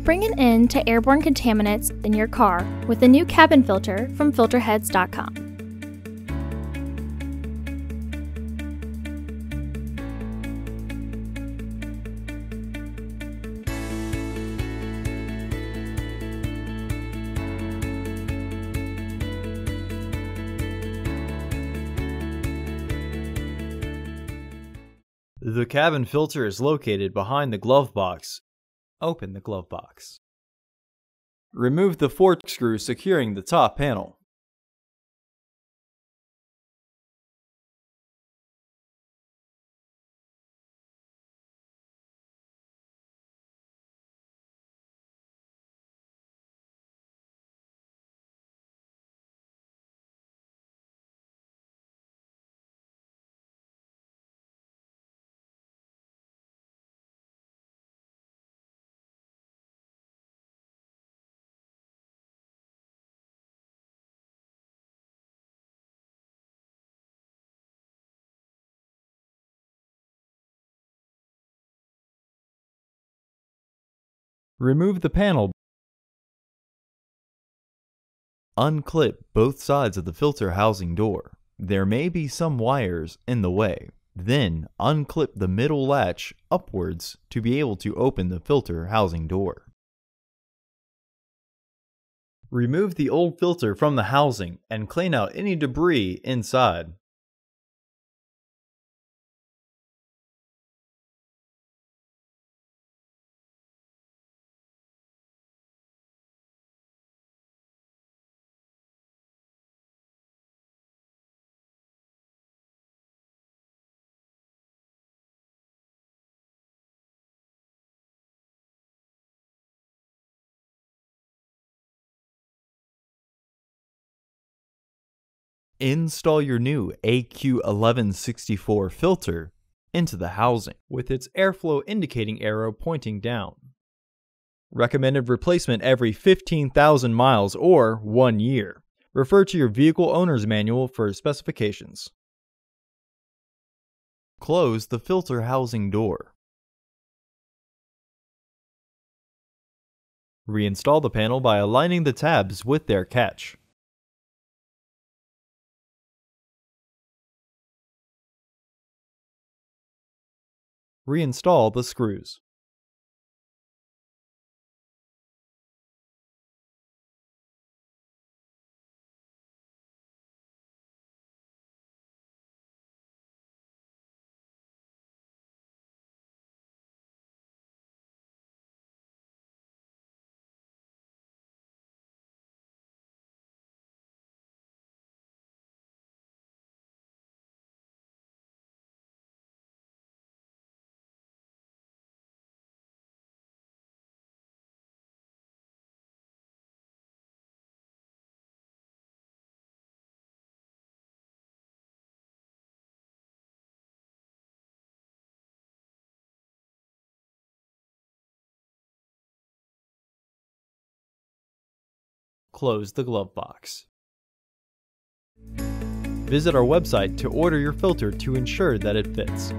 bring an end to airborne contaminants in your car with the new cabin filter from Filterheads.com. The cabin filter is located behind the glove box. Open the glove box. Remove the fork screw securing the top panel. Remove the panel. Unclip both sides of the filter housing door. There may be some wires in the way. Then unclip the middle latch upwards to be able to open the filter housing door. Remove the old filter from the housing and clean out any debris inside. Install your new AQ1164 filter into the housing with its airflow indicating arrow pointing down. Recommended replacement every 15,000 miles or 1 year. Refer to your vehicle owner's manual for specifications. Close the filter housing door. Reinstall the panel by aligning the tabs with their catch. Reinstall the screws. Close the glove box. Visit our website to order your filter to ensure that it fits.